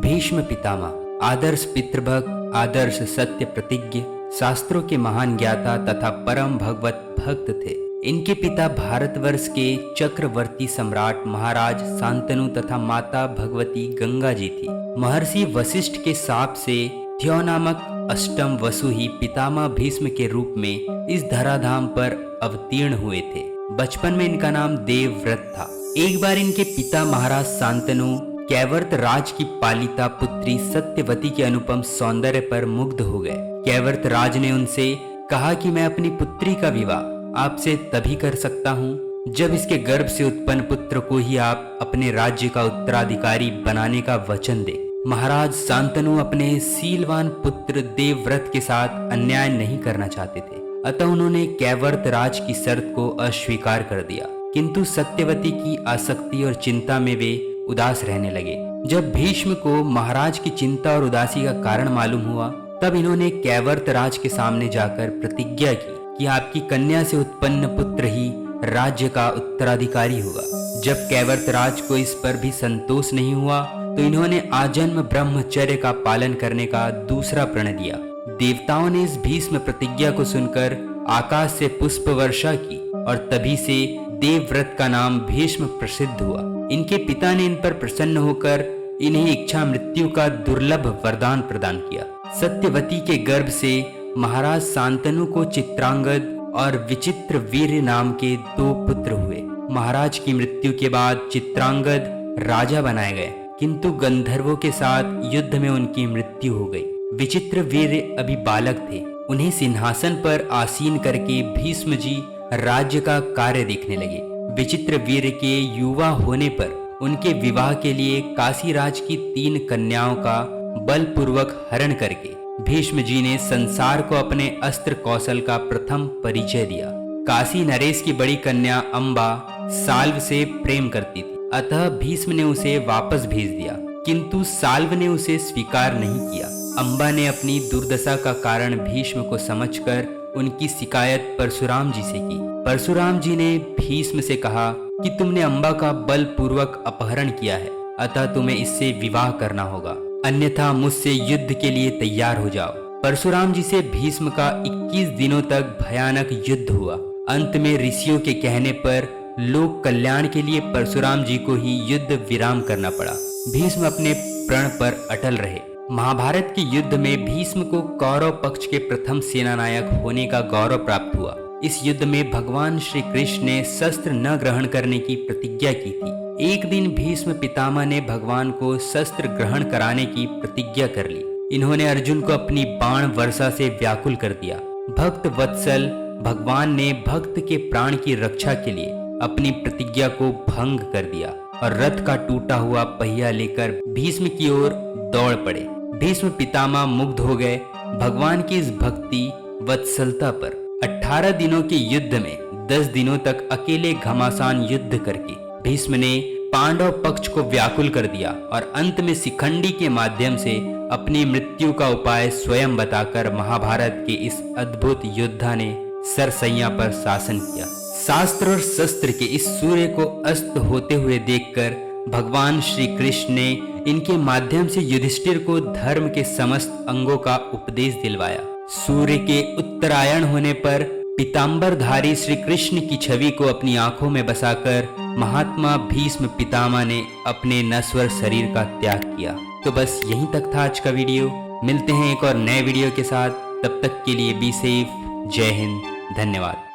भीष्म पितामह आदर्श पितृभक्त, आदर्श सत्य प्रतिज्ञ, शास्त्रों के महान ज्ञाता तथा परम भगवत भक्त थे। इनके पिता भारतवर्ष के चक्रवर्ती सम्राट महाराज शांतनु तथा माता भगवती गंगा जी थी। महर्षि वशिष्ठ के शाप से थ्यो नामक अष्टम वसु ही पितामह भीष्म के रूप में इस धराधाम पर अवतीर्ण हुए थे। बचपन में इनका नाम देवव्रत था। एक बार इनके पिता महाराज शांतनु कैवर्त राज की पालिता पुत्री सत्यवती के अनुपम सौंदर्य पर मुग्ध हो गए। कैवर्त राज ने उनसे कहा कि मैं अपनी पुत्री का विवाह आपसे तभी कर सकता हूँ जब इसके गर्भ से उत्पन्न पुत्र को ही आप अपने राज्य का उत्तराधिकारी बनाने का वचन दे। महाराज शांतनु अपने शीलवान पुत्र देवव्रत के साथ अन्याय नहीं करना चाहते थे, अतः उन्होंने कैवर्त राज की शर्त को अस्वीकार कर दिया। किंतु सत्यवती की आसक्ति और चिंता में वे उदास रहने लगे। जब भीष्म को महाराज की चिंता और उदासी का कारण मालूम हुआ, तब इन्होंने कैवर्त राज के सामने जाकर प्रतिज्ञा की कि आपकी कन्या से उत्पन्न पुत्र ही राज्य का उत्तराधिकारी होगा। जब कैवर्त राज को इस पर भी संतोष नहीं हुआ, तो इन्होंने आजन्म ब्रह्मचर्य का पालन करने का दूसरा प्रण लिया। देवताओं ने इस भीष्म प्रतिज्ञा को सुनकर आकाश से पुष्प वर्षा की और तभी से देवव्रत का नाम भीष्म प्रसिद्ध हुआ। इनके पिता ने इन पर प्रसन्न होकर इन्हें इच्छा मृत्यु का दुर्लभ वरदान प्रदान किया। सत्यवती के गर्भ से महाराज शांतनु को चित्रांगद और विचित्र वीर नाम के 2 पुत्र हुए। महाराज की मृत्यु के बाद चित्रांगद राजा बनाए गए, किंतु गंधर्वों के साथ युद्ध में उनकी मृत्यु हो गई। विचित्र वीर अभी बालक थे। उन्हें सिंहासन पर आसीन करके भीष्म जी राज्य का कार्य देखने लगे। विचित्र वीर के युवा होने पर उनके विवाह के लिए काशीराज की 3 कन्याओं का बलपूर्वक हरण करके भीष्म जी ने संसार को अपने अस्त्र कौशल का प्रथम परिचय दिया। काशी नरेश की बड़ी कन्या अंबा साल्व से प्रेम करती थी, अतः भीष्म ने उसे वापस भेज दिया, किंतु साल्व ने उसे स्वीकार नहीं किया। अंबा ने अपनी दुर्दशा का कारण भीष्म को समझकर उनकी शिकायत परशुराम जी से की। परशुराम जी ने भीष्म से कहा कि तुमने अंबा का बलपूर्वक अपहरण किया है, अतः तुम्हें इससे विवाह करना होगा, अन्यथा मुझसे युद्ध के लिए तैयार हो जाओ। परशुराम जी से भीष्म का 21 दिनों तक भयानक युद्ध हुआ। अंत में ऋषियों के कहने पर लोक कल्याण के लिए परशुराम जी को ही युद्ध विराम करना पड़ा। भीष्म अपने प्रण पर अटल रहे। महाभारत के युद्ध में भीष्म को कौरव पक्ष के प्रथम सेनानायक होने का गौरव प्राप्त हुआ। इस युद्ध में भगवान श्री कृष्ण ने शस्त्र न ग्रहण करने की प्रतिज्ञा की थी। एक दिन भीष्म पितामह ने भगवान को शस्त्र ग्रहण कराने की प्रतिज्ञा कर ली। इन्होंने अर्जुन को अपनी बाण वर्षा से व्याकुल कर दिया। भक्त वत्सल भगवान ने भक्त के प्राण की रक्षा के लिए अपनी प्रतिज्ञा को भंग कर दिया और रथ का टूटा हुआ पहिया लेकर भीष्म की ओर दौड़ पड़े। भीष्म पितामह मुग्ध हो गए भगवान की इस भक्ति वत्सलता पर। 18 दिनों के युद्ध में 10 दिनों तक अकेले घमासान युद्ध करके भीष्म ने पांडव पक्ष को व्याकुल कर दिया और अंत में शिखंडी के माध्यम से अपनी मृत्यु का उपाय स्वयं बताकर महाभारत के इस अद्भुत योद्धा ने सरसैया पर शासन किया। शास्त्र और शस्त्र के इस सूर्य को अस्त होते हुए देखकर भगवान श्री कृष्ण ने इनके माध्यम से युधिष्ठिर को धर्म के समस्त अंगों का उपदेश दिलवाया। सूर्य के उत्तरायण होने पर पीतांबरधारी श्री कृष्ण की छवि को अपनी आंखों में बसाकर महात्मा भीष्म पितामह ने अपने नश्वर शरीर का त्याग किया। तो बस यहीं तक था आज का वीडियो। मिलते हैं एक और नए वीडियो के साथ, तब तक के लिए बी सेफ। जय हिंद, धन्यवाद।